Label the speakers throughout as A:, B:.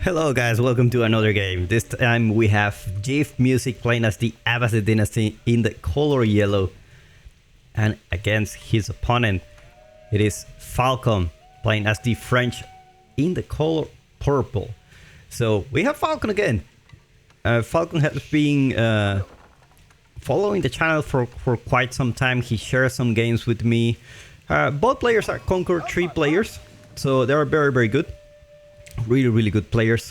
A: Hello guys, welcome to another game. This time we have Jive Music playing as the Abbasid Dynasty in the color yellow. And against his opponent, it is FalkoN playing as the French in the color purple. So we have FalkoN again. FalkoN has been following the channel for quite some time. He shares some games with me. Both players are Conquer 3 players, so they are very good. Really good players.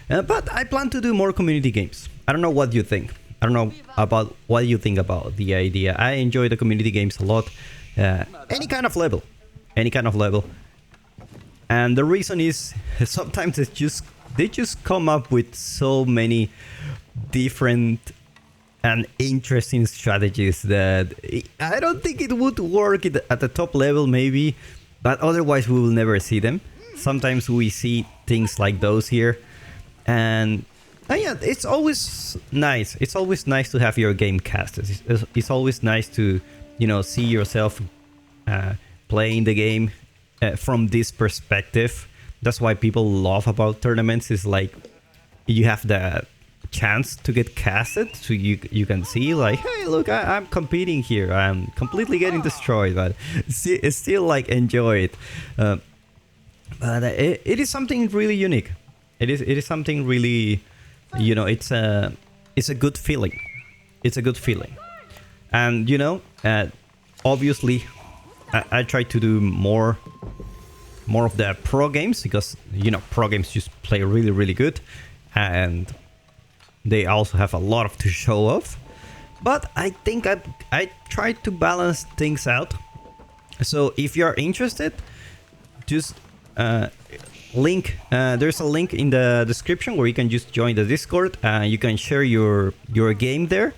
A: But I plan to do more community games. I don't know what you think. I don't know about what you think about the idea. I enjoy the community games a lot. Any kind of level. And the reason is sometimes they just come up with so many different and interesting strategies that I don't think it would work at the top level maybe, but otherwise we will never see them. Sometimes we see things like those here, and yeah, it's always nice. It's always nice to have your game casted. It's always nice to, you know, see yourself playing the game from this perspective. That's why people love about tournaments. Is like you have the chance to get casted, so you can see like, hey, look, I'm competing here. I'm completely getting destroyed, but still like enjoy it. But it is something really unique. It is something really, you know, it's a good feeling. It's a good feeling. And you know, obviously, I try to do more of the pro games because, you know, pro games just play really good, and they also have a lot to show off. But I think I try to balance things out. So if you're interested, just there's a link in the description where you can just join the Discord and you can share your game there.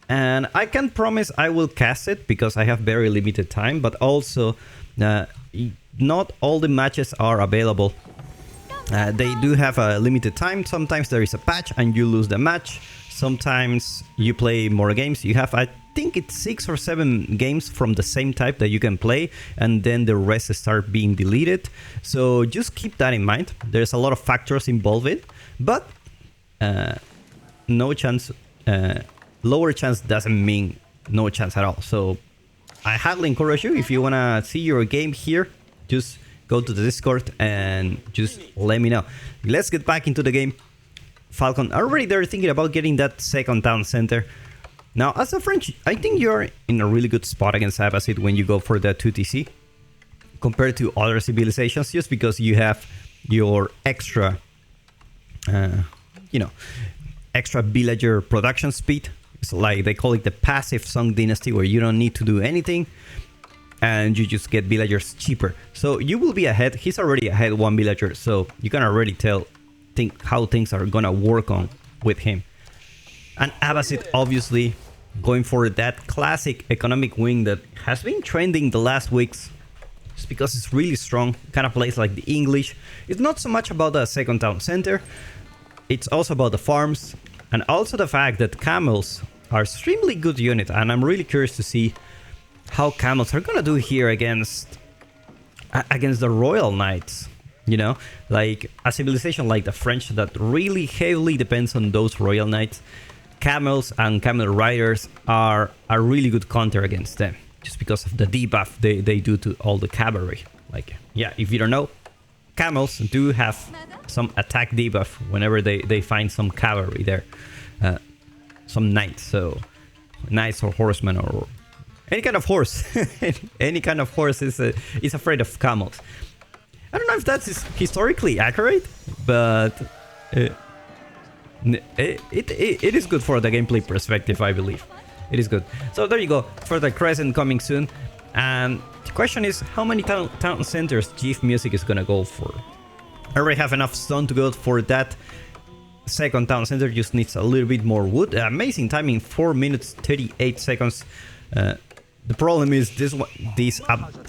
A: And I can promise I will cast it because I have very limited time, but also not all the matches are available. They do have a limited time. Sometimes there is a patch and you lose the match. Sometimes you play more games. You have, I think it's 6 or 7 games from the same type that you can play, and then the rest start being deleted. So just keep that in mind. There's a lot of factors involved in, but no chance, lower chance doesn't mean no chance at all. So I highly encourage you, if you want to see your game here, just go to the Discord and just let me know. Let's get back into the game. FalkoN, already they're thinking about getting that second town center. Now, as a French, I think you're in a really good spot against Abbasid when you go for the 2TC compared to other civilizations, just because you have your extra, you know, extra villager production speed. It's like they call it the passive Song Dynasty, where you don't need to do anything and you just get villagers cheaper. So you will be ahead. He's already ahead 1 villager, so you can already think how things are gonna work on with him. And Abbasid obviously going for that classic economic wing that has been trending the last weeks, just because it's really strong. Kind of plays like the English. It's not so much about the second town center, it's also about the farms, and also the fact that camels are extremely good unit. And I'm really curious to see how camels are gonna do here against the royal knights. You know, like a civilization like the French that really heavily depends on those royal knights. Camels and camel riders are a really good counter against them, just because of the debuff they do to all the cavalry. Like, yeah, if you don't know, camels do have some attack debuff whenever they find some cavalry there, some knights. So knights or horsemen or any kind of horse, any kind of horse is afraid of camels. I don't know if that's historically accurate, but it is good for the gameplay perspective, I believe. It is good. So there you go, for the Crescent coming soon. And the question is, how many town centers Jive Music is gonna go for? I already have enough stone to go for that. Second town center just needs a little bit more wood. Amazing timing, 4 minutes 38 seconds. The problem is this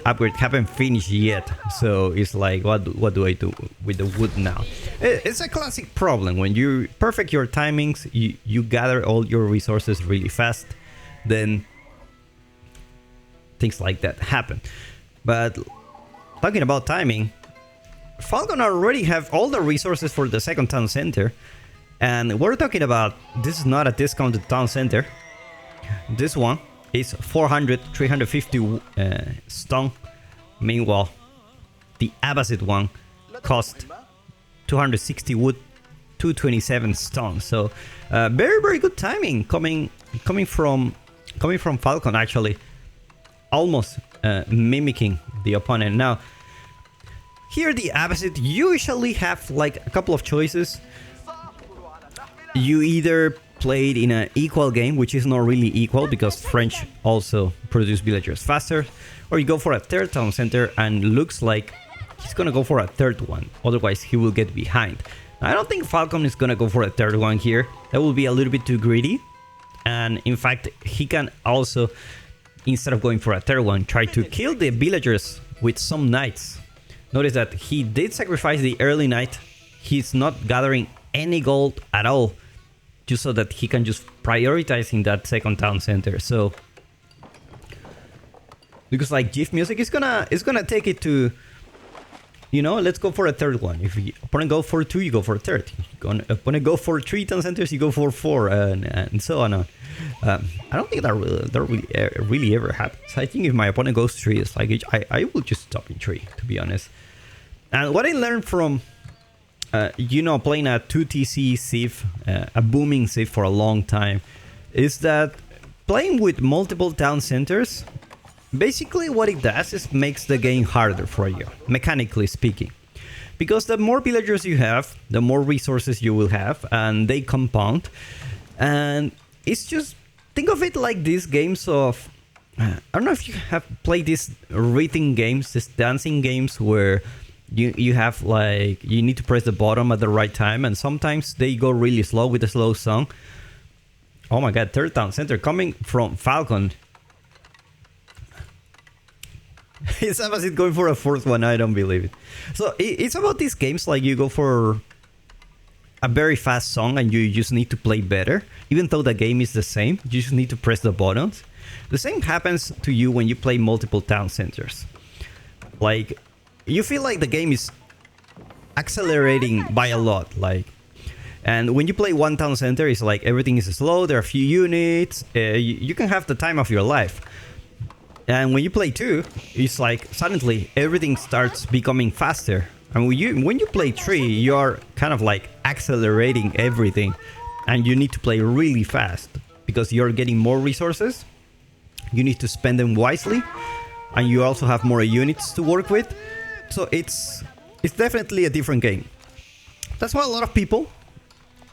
A: upgrade haven't finished yet, so it's like, what do I do with the wood now? It's a classic problem. When you perfect your timings, you gather all your resources really fast, then things like that happen. But talking about timing, FalkoN already have all the resources for the second town center. And we're talking about, this is not a discounted town center. This one is 400, 350 stone. Meanwhile, the Abbasid one cost 260 wood, 227 stone. So very, very good timing coming from FalkoN, actually. Almost mimicking the opponent. Now, here the Abbasid usually have like a couple of choices. You either played in an equal game, which is not really equal because French also produce villagers faster, or you go for a third town center and looks like he's gonna go for a third one, otherwise he will get behind. Now, I don't think FalkoN is gonna go for a third one here. That will be a little bit too greedy, and in fact he can also, instead of going for a third one, try to kill the villagers with some knights. Notice that he did sacrifice the early knight. He's not gathering any gold at all, just so that he can just prioritize in that second town center. So because like GIF music is gonna take it to, you know, let's go for a third one. If you opponent go for 2, you go for a third. Opponent go for 3 town centers, you go for 4, and so on. I don't think that really ever happens. I think if my opponent goes 3, it's like I will just stop in 3, to be honest. And what I learned from you know, playing a 2TC Civ, a booming Civ for a long time, is that playing with multiple town centers, basically what it does is makes the game harder for you, mechanically speaking. Because the more villagers you have, the more resources you will have, and they compound. And it's just, think of it like these games of, I don't know if you have played these rhythm games, these dancing games where you have like, you need to press the bottom at the right time, and sometimes they go really slow with a slow song. Oh my god, third town center coming from FalkoN. Is Abbasid going for a fourth one? I don't believe it. So it's about these games like you go for a very fast song and you just need to play better. Even though the game is the same, you just need to press the buttons. The same happens to you when you play multiple town centers. Like, you feel like the game is accelerating by a lot, like, and when you play one town center, it's like everything is slow, there are a few units, you can have the time of your life. And when you play 2, it's like suddenly everything starts becoming faster. And when you play 3, you're kind of like accelerating everything, and you need to play really fast because you're getting more resources, you need to spend them wisely, and you also have more units to work with. So it's definitely a different game. That's why a lot of people,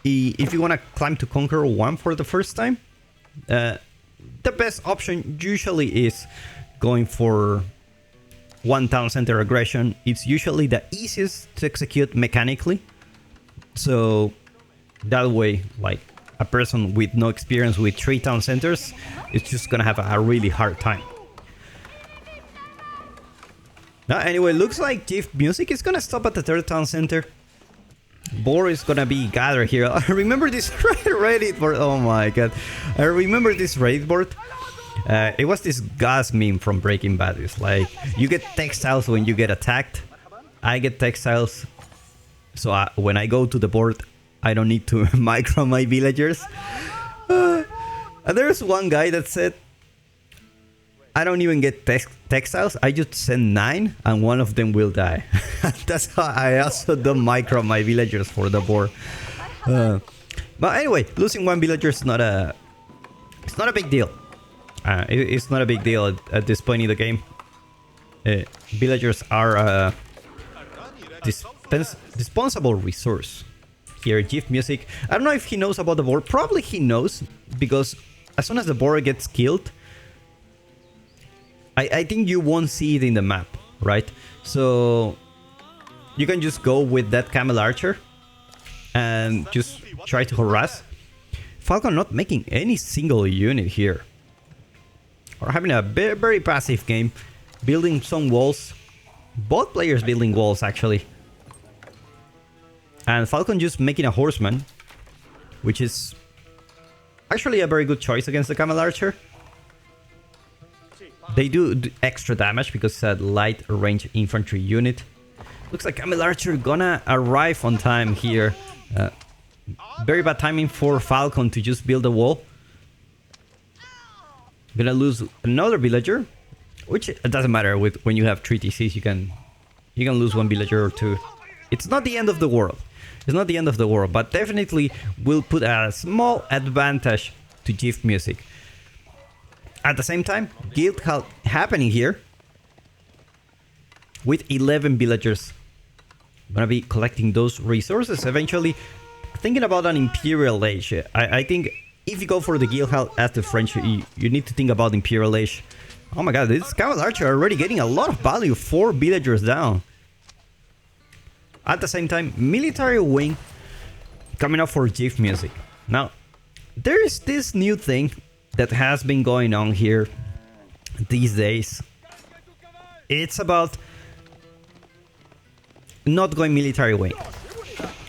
A: if you want to climb to Conquer 1 for the first time, the best option usually is going for one town center aggression. It's usually the easiest to execute mechanically. So that way, like a person with no experience with 3 town centers is just gonna have a really hard time. Now, anyway, looks like GIF music is gonna stop at the third town center. Boar is gonna be gathered here. I remember this Reddit board. Oh my god. I remember this Reddit board. It was this gas meme from Breaking Bad. It's like, you get textiles when you get attacked. I get textiles. So when I go to the board, I don't need to micro my villagers. And there's one guy that said, I don't even get textiles, I just send 9 and one of them will die. That's how I also don't micro my villagers for the board. But anyway, losing 1 villager is not a big deal. It's not a big deal at this point in the game. Villagers are a dispensable resource. Here, GIF music. I don't know if he knows about the board. Probably he knows, because as soon as the board gets killed, I think you won't see it in the map, right? So you can just go with that camel archer and just try to harass. FalkoN not making any single unit here. Or having a very, very passive game, building some walls. Both players building walls, actually. And FalkoN just making a horseman, which is actually a very good choice against the camel archer. They do extra damage because it's a light range infantry unit. Looks like Camel Archer gonna arrive on time here. Very bad timing for FalkoN to just build a wall. Gonna lose another villager, which it doesn't matter. With when you have 3 TCs, you can lose one villager or two. It's not the end of the world. It's not the end of the world, but definitely will put a small advantage to GIF Music. At the same time, guild happening here with 11 villagers. Gonna be collecting those resources eventually. Thinking about an Imperial Age. I think if you go for the guild hall as the French, you need to think about Imperial Age. Oh my god, this Camel Archer already getting a lot of value. 4 villagers down. At the same time, military wing coming up for GIF Music. Now, there is this new thing that has been going on here these days. It's about not going military wing.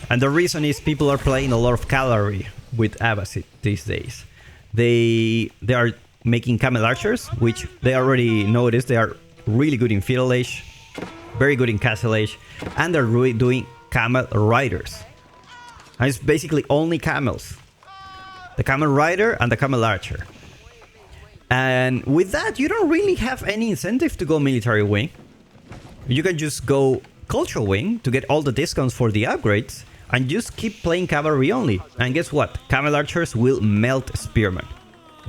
A: And the reason is people are playing a lot of cavalry with Abbasid these days. They are making Camel Archers, which they already noticed they are really good in Feudal Age, very good in Castle Age, and they're really doing Camel Riders. And it's basically only camels. The Camel Rider and the Camel Archer. And with that, you don't really have any incentive to go military wing. You can just go cultural wing to get all the discounts for the upgrades and just keep playing cavalry only. And guess what? Camel Archers will melt Spearmen.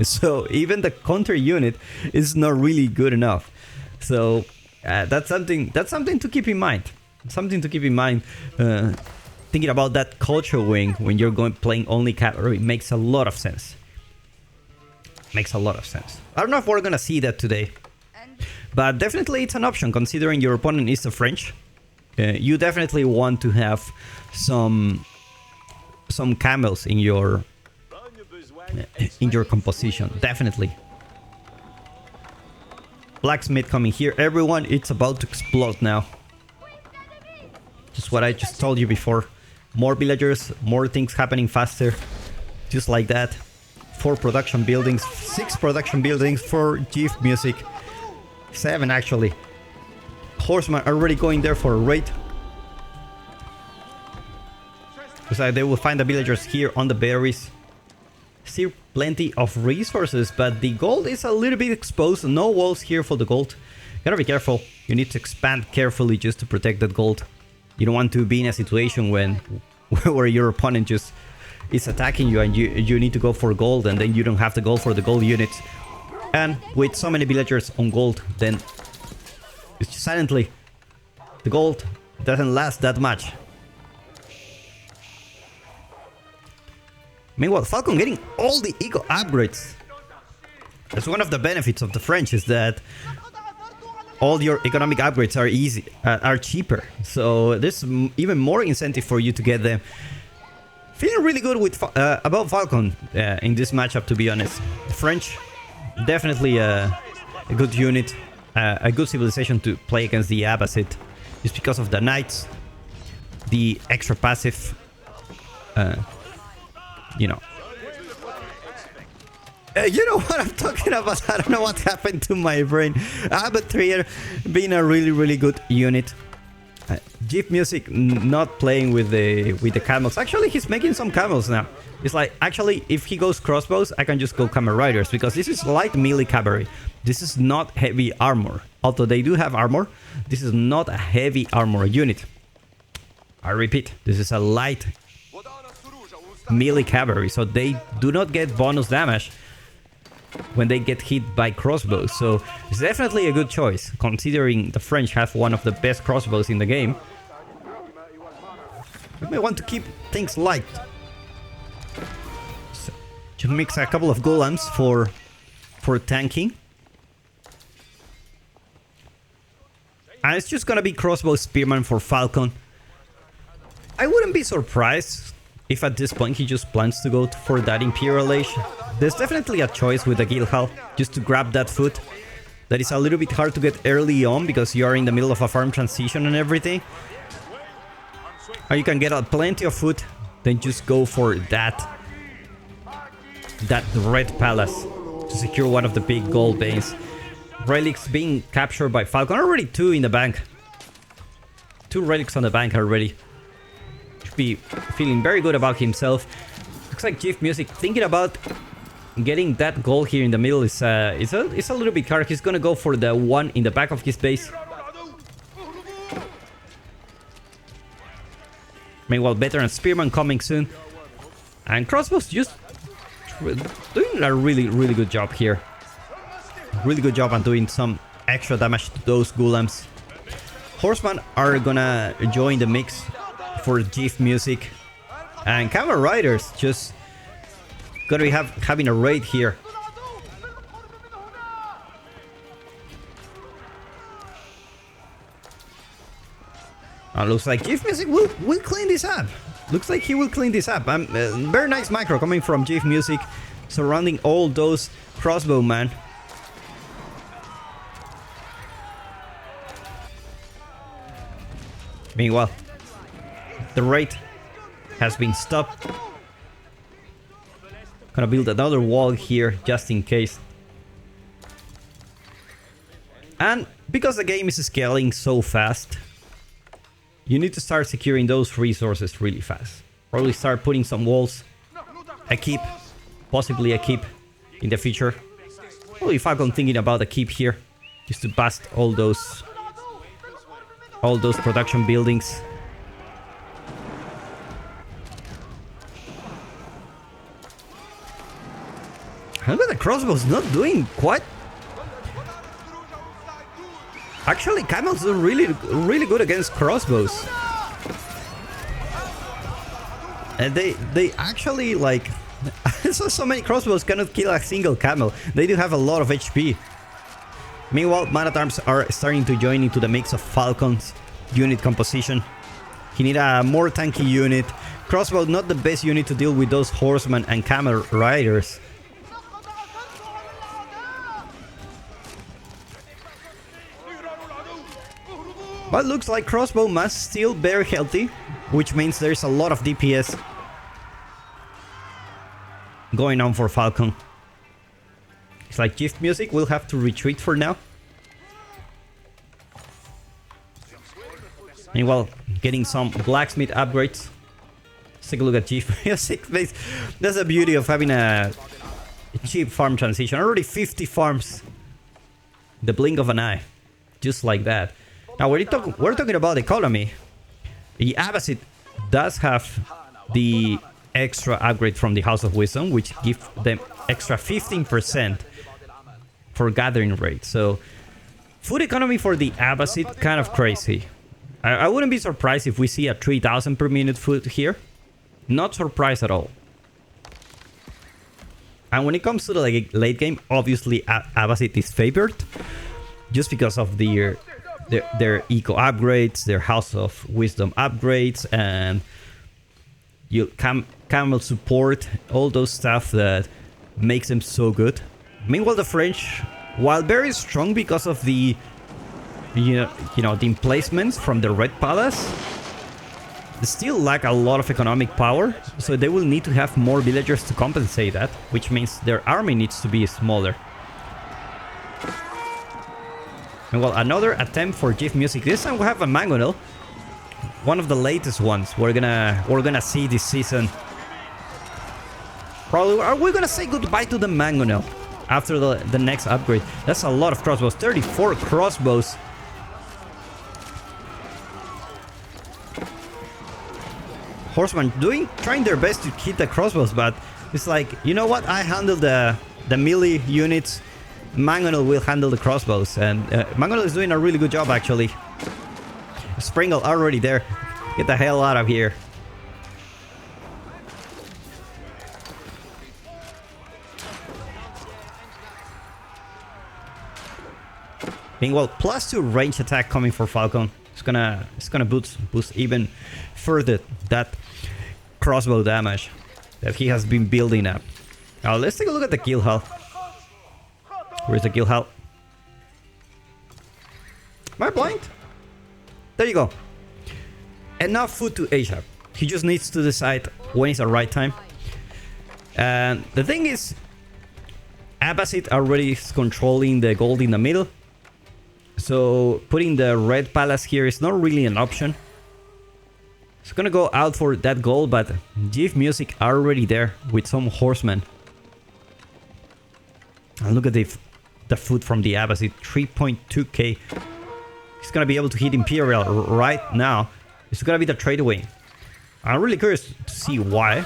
A: So even the counter unit is not really good enough. So that's something to keep in mind. Something to keep in mind. Thinking about that cultural wing when you're playing only cavalry makes a lot of sense. Makes a lot of sense. I don't know if we're gonna see that today, but definitely it's an option considering your opponent is the French. You definitely want to have some camels in your composition. Definitely. Blacksmith coming here. Everyone, it's about to explode now. Just what I just told you before. More villagers, more things happening faster. Just like that. 4 production buildings, 6 production buildings for GIF Music. 7 actually. Horsemen already going there for a raid. So they will find the villagers here on the berries. See plenty of resources, but the gold is a little bit exposed. No walls here for the gold. Gotta be careful. You need to expand carefully just to protect that gold. You don't want to be in a situation where your opponent just is attacking you and you need to go for gold and then you don't have the gold for the gold units. And with so many villagers on gold, then it's just silently the gold doesn't last that much. Meanwhile, FalkoN getting all the eco upgrades. That's one of the benefits of the French, is that all your economic upgrades are easy, are cheaper. So there's even more incentive for you to get them. Feeling really good with about FalkoN in this matchup, to be honest. French, definitely a good unit, a good civilization to play against the Abbasid, just because of the knights, the extra passive, you know. You know what I'm talking about? I don't know what happened to my brain. Abbasid being a really good unit. GIF Music not playing with the camels. Actually, he's making some camels now. It's like, actually, if he goes crossbows, I can just go camel riders, because this is light melee cavalry. This is not heavy armor. Although they do have armor, this is not a heavy armor unit. I repeat, this is a light melee cavalry, so they do not get bonus damage when they get hit by crossbows. So it's definitely a good choice, considering the French have one of the best crossbows in the game. You may want to keep things light. So, just mix a couple of golems for tanking. And it's just gonna be crossbow spearman for FalkoN. I wouldn't be surprised if at this point he just plans to go for that Imperial Age. There's definitely a choice with the guild hall, just to grab that food. That is a little bit hard to get early on because you are in the middle of a farm transition and everything. Or you can get plenty of food, then just go for that red palace to secure one of the big gold veins. Relics being captured by FalkoN. Already 2 in the bank. 2 relics on the bank already. Should be feeling very good about himself. Looks like Chief Music thinking about getting that goal here in the middle is it's a little bit hard. He's gonna go for the one in the back of his base. Meanwhile, Veteran Spearman coming soon. And Crossbows just doing a really good job here. Really good job on doing some extra damage to those Golems. Horsemen are gonna join the mix for Chief Music. And Camel Riders just gonna be having a raid here. Looks like Chief Music will clean this up. Looks like he will clean this up. Very nice micro coming from Chief Music, surrounding all those crossbowmen. Meanwhile, the raid has been stopped. Gonna build another wall here just in case. And because the game is scaling so fast, you need to start securing those resources really fast. Probably start putting some walls, a keep, possibly a keep in the future. Probably FalkoN thinking about a keep here, just to bust all those production buildings. Look at the crossbows not doing quite. Actually, camels are really good against crossbows. And they actually like so many crossbows cannot kill a single camel. They do have a lot of HP. Meanwhile, Man-at-Arms are starting to join into the mix of FalkoN's unit composition. He need a more tanky unit. Crossbow not the best unit to deal with those horsemen and camel riders. But looks like crossbow must still very healthy, which means there's a lot of DPS going on for FalkoN. It's like Chief Music will have to retreat for now. Meanwhile, getting some blacksmith upgrades. Let's take a look at Chief Music base. That's the beauty of having a cheap farm transition. Already 50 farms. The blink of an eye. Just like that. Now, we're talking about economy. The Abbasid does have the extra upgrade from the House of Wisdom, which gives them extra 15% for gathering rate. So, food economy for the Abbasid, kind of crazy. I wouldn't be surprised if we see a 3,000 per minute food here. Not surprised at all. And when it comes to the late game, obviously Abbasid is favored. Just because of their eco upgrades, their House of Wisdom upgrades, and camel support, all those stuff that makes them so good. Meanwhile, the French, while very strong because of the the emplacements from the Red Palace, they still lack a lot of economic power, so they will need to have more villagers to compensate that, which means their army needs to be smaller. And well, another attempt for Chief Music. This time we have a Mangonel, one of the latest ones we're gonna see this season. Probably are we gonna say goodbye to the Mangonel after the next upgrade? That's a lot of crossbows. 34 crossbows. Horsemen trying their best to hit the crossbows, but it's like, you know what? I handle the melee units. Mangonel will handle the crossbows, and Mangonel is doing a really good job actually. Springle already there. Get the hell out of here. Meanwhile, +2 range attack coming for FalkoN. It's gonna boost even further that crossbow damage that he has been building up. Now let's take a look at the kill hall. Where's the kill hall? Am I blind? There you go. Enough food to Asia. He just needs to decide when is the right time. And the thing is, Abbasid already is controlling the gold in the middle. So putting the Red Palace here is not really an option. It's gonna go out for that goal, but Give Music are already there with some horsemen. And look at the food from the Abbasid, 3.2k. He's gonna be able to hit Imperial right now. It's gonna be the trade wing. I'm really curious to see why.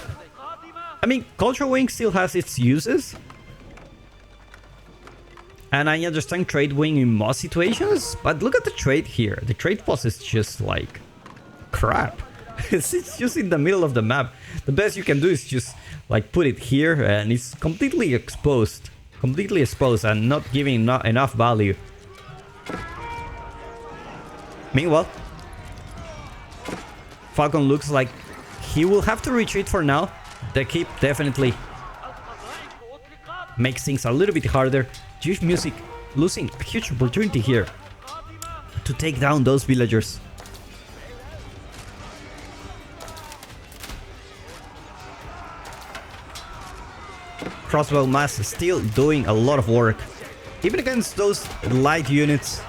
A: I mean, Culture Wing still has its uses. And I understand Trade Wing in most situations, but look at the trade here. The trade post is just like crap. It's just in the middle of the map. The best you can do is just like put it here and it's completely exposed. Completely exposed and not giving enough value. Meanwhile, FalkoN looks like he will have to retreat for now. The keep definitely makes things a little bit harder. Give Music losing a huge opportunity here to take down those villagers. Crossbow mass still doing a lot of work, even against those light units.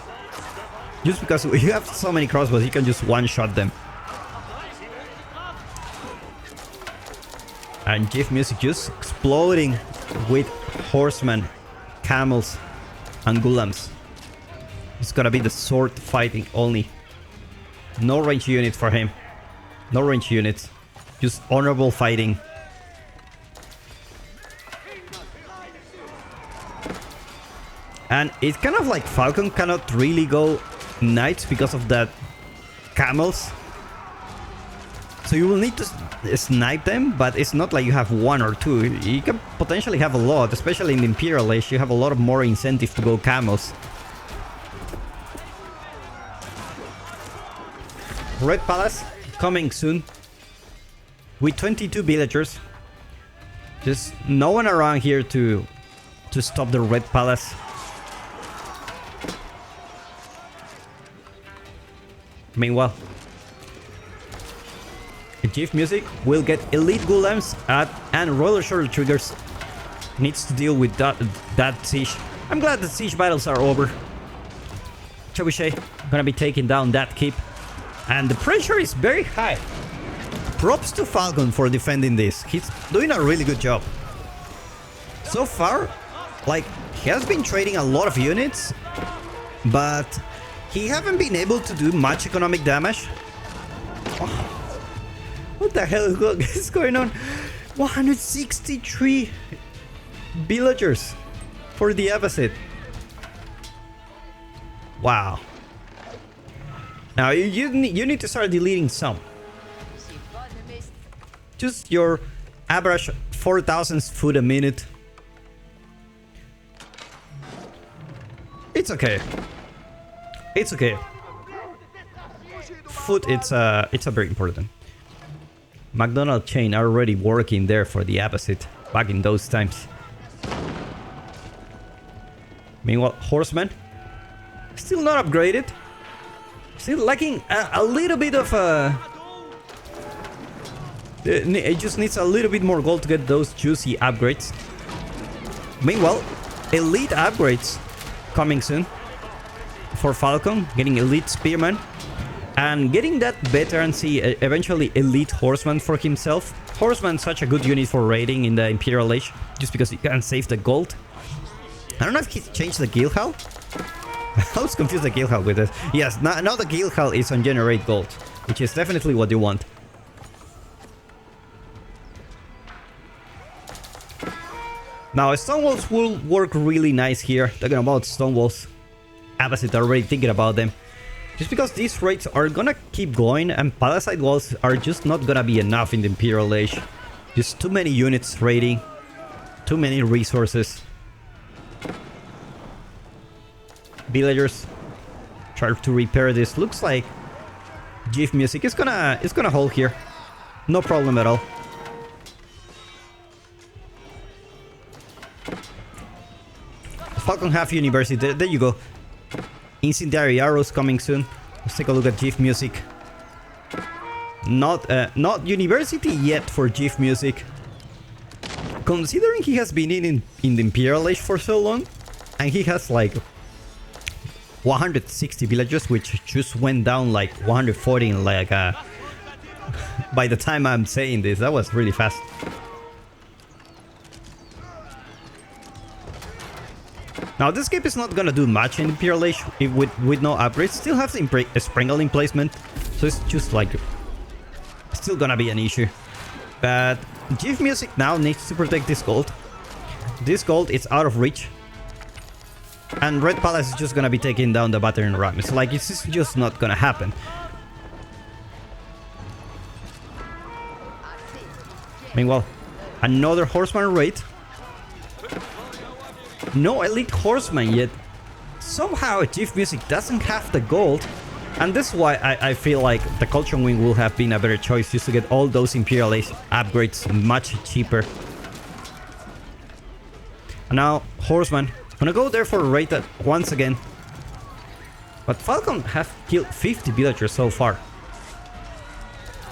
A: Just because you have so many crossbows, you can just one-shot them. And Give Music just exploding with horsemen, camels, and gulams. It's gonna be the sword fighting only. No range units for him. No range units. Just honorable fighting. And it's kind of like FalkoN cannot really go knights because of that camels. So you will need to snipe them, but it's not like you have one or two. You can potentially have a lot, especially in the Imperial Age. You have a lot of more incentive to go camels. Red Palace coming soon with 22 villagers. Just no one around here to stop the Red Palace. Meanwhile, Give Music will get elite gulams and roller shoulder triggers. Needs to deal with that siege. I'm glad the siege battles are over. Trebuchet gonna be taking down that keep. And the pressure is very high. Props to FalkoN for defending this. He's doing a really good job. So far, like, he has been trading a lot of units, but he haven't been able to do much economic damage. Oh. What the hell is going on? 163 villagers for the Abbasid. Wow. Now you need to start deleting some. Just your average 4,000 food a minute. It's okay. It's okay. Food, it's very important. McDonald's chain are already working there for the Abbasid back in those times. Meanwhile, horsemen still not upgraded. Still lacking a little bit of it just needs a little bit more gold to get those juicy upgrades. Meanwhile, elite upgrades coming soon for FalkoN, getting elite spearman and getting that veterancy, eventually elite horseman for himself. Horseman such a good unit for raiding in the Imperial Age, just because he can save the gold. I don't know if he changed the guild hall. I was confused the guild hall with it. Yes, now the guild hall is on generate gold, which is definitely what you want. Now, stone walls will work really nice here. Talking about stone walls, Abbasid already thinking about them. Just because these raids are gonna keep going and palisade walls are just not gonna be enough in the Imperial Age. Just too many units raiding, too many resources. Villagers try to repair this. Looks like Give Music is gonna hold here. No problem at all. FalkoN half university. There you go. Incendiary arrows coming soon. Let's take a look at Give Music. Not university yet for Give Music. Considering he has been in the Imperial Age for so long, and he has like 160 villages, which just went down like 140 in like by the time I'm saying this. That was really fast. Now, this keep is not gonna do much in Imperial Age with no upgrades. Still have the Sprinkle in placement, so it's just like still gonna be an issue. But Chief Music now needs to protect this gold. This gold is out of reach, and Red Palace is just gonna be taking down the battering ram. It's like it's just not gonna happen. Meanwhile, another Horseman raid. No elite horseman yet. Somehow Chief Music doesn't have the gold, and that's why I feel like the Culture Wing will have been a better choice, just to get all those Imperial Age upgrades much cheaper. And now Horseman gonna go there for a raid once again, but FalkoN have killed 50 villagers so far.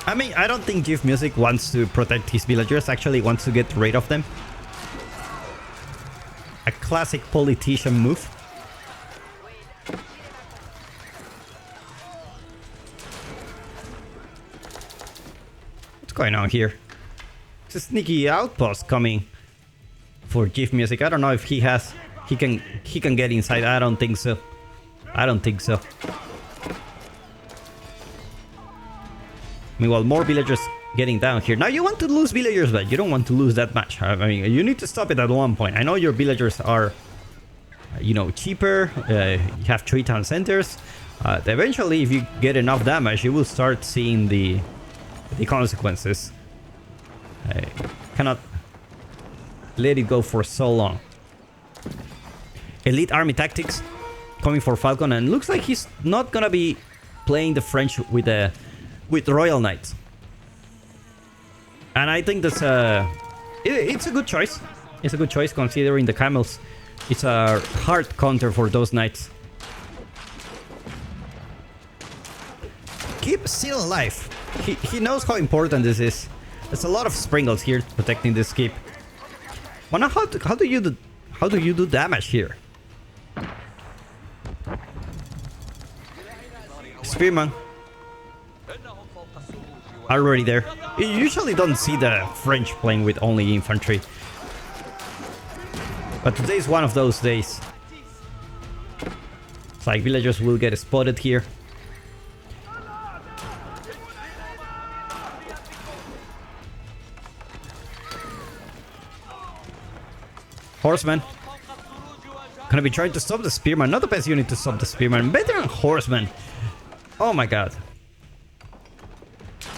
A: I mean, I don't think Chief Music wants to protect his villagers, actually wants to get rid of them. A classic politician move. What's going on here? It's a sneaky outpost coming for Chief Music. I don't know if he can get inside. I don't think so. I don't think so. Meanwhile, more villagers getting down here. Now you want to lose villagers, but you don't want to lose that much. I mean, you need to stop it at one point. I know your villagers are, you know, cheaper. You have 3 town centers. Eventually, if you get enough damage, you will start seeing the consequences. I cannot let it go for so long. Elite army tactics coming for FalkoN, and looks like he's not gonna be playing the French with Royal Knights. And I think that's it's a good choice. It's a good choice considering the camels. It's a hard counter for those knights. Keep still alive. He knows how important this is. There's a lot of sprinkles here protecting this keep. Well, now how do you do damage here? Spearman already there. You usually don't see the French playing with only infantry, but today is one of those days. It's like villagers will get spotted here. Horseman gonna be trying to stop the Spearman. Not the best unit to stop the Spearman. Better than Horseman. Oh my god.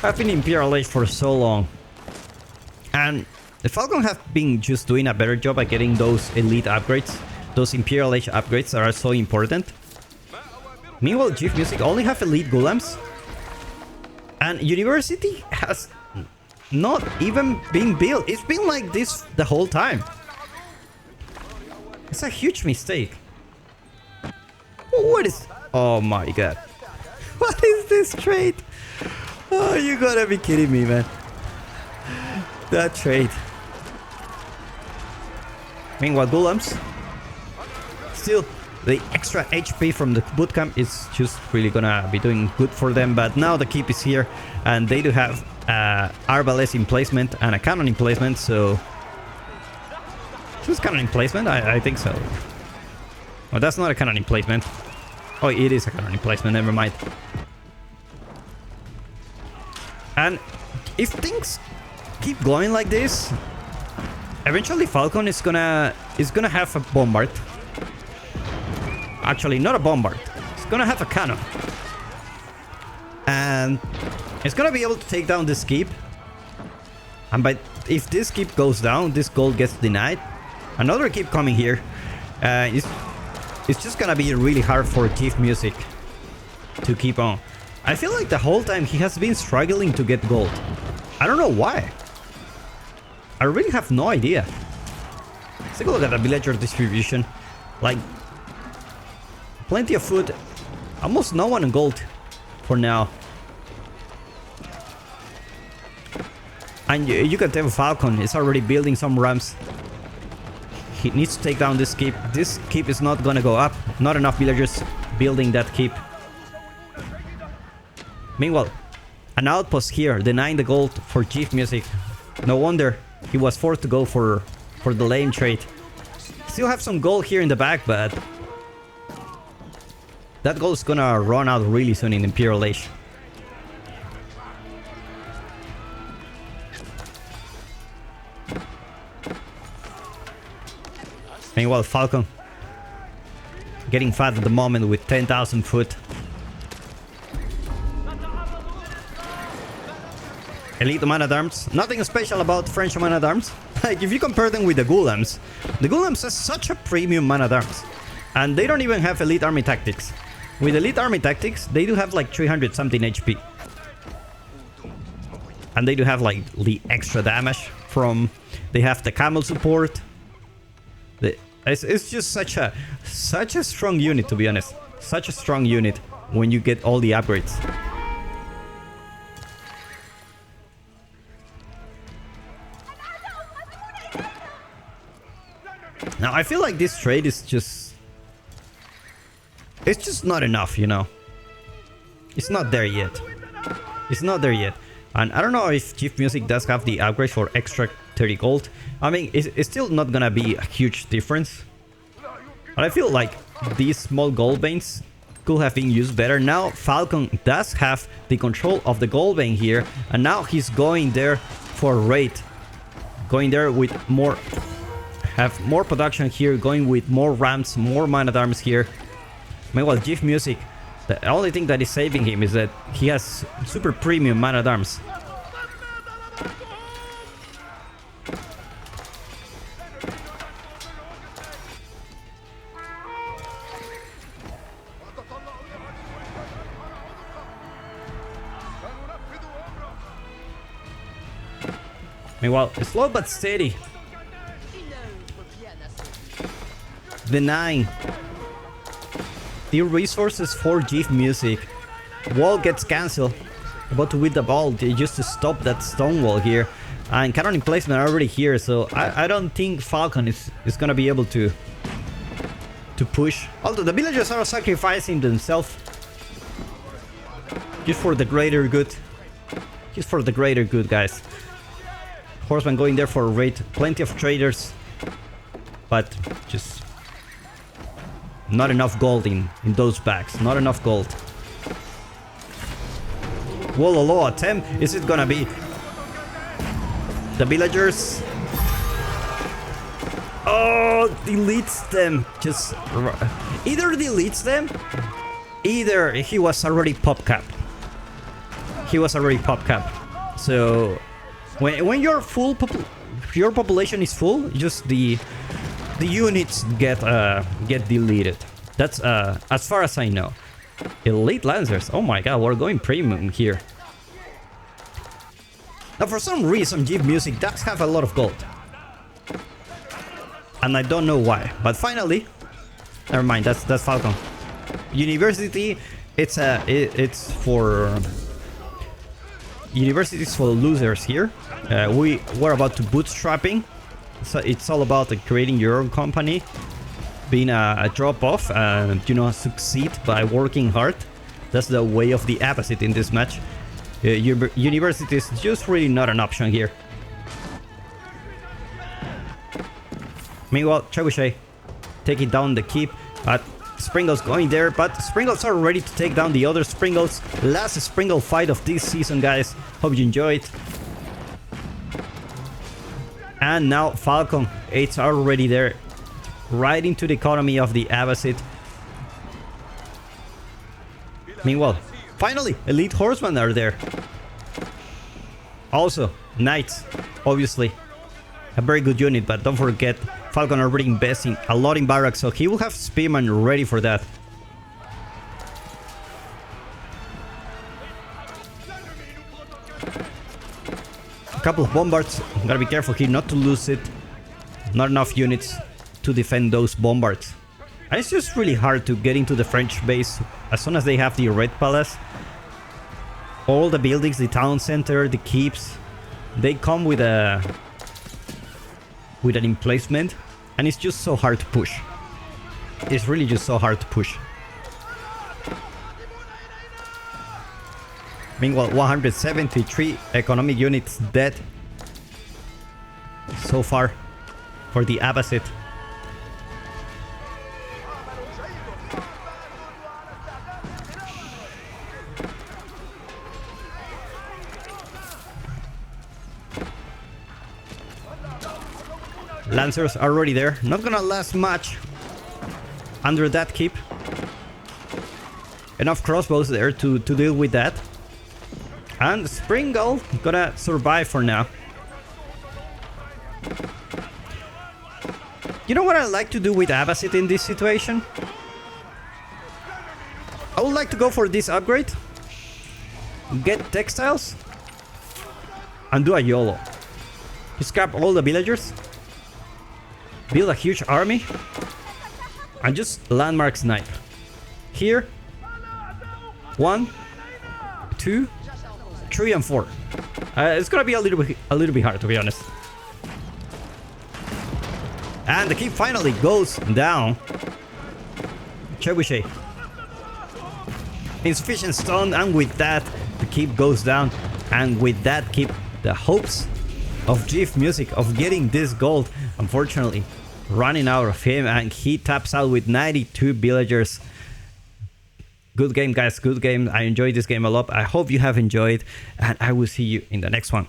A: I've been in Imperial Age for so long, and the FalkoN have been just doing a better job at getting those elite upgrades, those Imperial Age upgrades that are so important. Meanwhile, Chief Music only have elite golems, and University has not even been built. It's been like this the whole time. It's a huge mistake. What is... Oh my god. What is this trade? Oh, you gotta be kidding me, man. That trade. Meanwhile, golems. Still, the extra HP from the bootcamp is just really gonna be doing good for them. But now the keep is here, and they do have arbalest in placement and a cannon in placement, so... Is this cannon in placement? I think so. Well, that's not a cannon in placement. Oh, it is a cannon in placement, never mind. And if things keep going like this, eventually FalkoN is gonna have a bombard. Actually, not a bombard. It's gonna have a cannon, and it's gonna be able to take down this keep. And if this keep goes down, this gold gets denied. Another keep coming here. It's just gonna be really hard for Chief Music to keep on. I feel like the whole time he has been struggling to get gold. I don't know why. I really have no idea. Let's take a look at the villager distribution. Like, plenty of food. Almost no one in gold for now. And you can tell FalkoN is already building some ramps. He needs to take down this keep. This keep is not gonna go up. Not enough villagers building that keep. Meanwhile, an outpost here, denying the gold for Chief Music. No wonder he was forced to go for the lame trade. Still have some gold here in the back, but that gold is gonna run out really soon in Imperial Age. Meanwhile, FalkoN getting fat at the moment with 10,000 foot. Elite man-at-arms. Nothing special about French man-at-arms. Like, if you compare them with the Ghulams have such a premium man-at-arms. And they don't even have elite army tactics. With elite army tactics, they do have like 300 something HP. And they do have like the extra damage from... They have the camel support. It's just such a strong unit, to be honest. Such a strong unit when you get all the upgrades. Now, I feel like this trade is just... It's just not enough, you know. It's not there yet. It's not there yet. And I don't know if Chief Music does have the upgrade for extra 30 gold. I mean, it's still not gonna be a huge difference. But I feel like these small gold veins could have been used better. Now, FalkoN does have the control of the gold vein here. And now he's going there for raid. Going there with more... Have more production here, going with more ramps, more man-at-arms here. Meanwhile, Chief Music, the only thing that is saving him is that he has super premium man-at-arms. Meanwhile, slow but steady. Denying the resources for Chief Music. Wall gets cancelled. About to win the ball just to stop that stone wall here. And cannon emplacement are already here, so I don't think FalkoN is gonna be able to push. Although the villagers are sacrificing themselves just for the greater good. Just for the greater good, guys. Horseman going there for a raid. Plenty of traders, but just not enough gold in those bags. Not enough gold. Wololo attempt. Is it gonna be the villagers? Oh, deletes them. Just either deletes them, either he was already pop cap. He was already pop cap. So when your your population is full, just the units get deleted. That's as far as I know. Elite Lancers. Oh my god, we're going premium here. Now for some reason Chief Music does have a lot of gold. And I don't know why. But finally, never mind, that's FalkoN. University, it's for universities for losers here. We're about to bootstrapping. So it's all about creating your own company, being a drop-off, and succeed by working hard. That's the way of the Abbasid in this match. University is just really not an option here. Meanwhile, Trebuchet taking down the keep. Springles going there, but Springles are ready to take down the other Springles. Last Springle fight of this season, guys. Hope you enjoyed. And now FalkoN, it's already there, right into the economy of the Abbasid. Meanwhile, finally, Elite Horsemen are there. Also, Knights, obviously, a very good unit, but don't forget, FalkoN already investing a lot in barracks, so he will have Spearman ready for that. A couple of bombards. Gotta be careful here not to lose it. Not enough units to defend those bombards. And it's just really hard to get into the French base as soon as they have the Red Palace. All the buildings, the town center, the keeps, they come with an emplacement, and it's just so hard to push. It's really just so hard to push. Meanwhile, 173 economic units dead so far for the Abbasid. Lancers are already there. Not gonna last much under that keep. Enough crossbows there to deal with that. And Springle gonna survive for now. You know what I like to do with Abbasid in this situation? I would like to go for this upgrade. Get textiles. And do a YOLO. You scrap all the villagers. Build a huge army. And just landmark snipe. Here. 1, 2, 3, and 4. It's gonna be a little bit hard, to be honest. And the keep finally goes down. Trebuchet. Insufficient stone, and with that, the keep goes down. And with that keep, the hopes of GIF Music of getting this gold, unfortunately, running out of him, and he taps out with 92 villagers. Good game, guys. Good game. I enjoyed this game a lot. I hope you have enjoyed, and I will see you in the next one.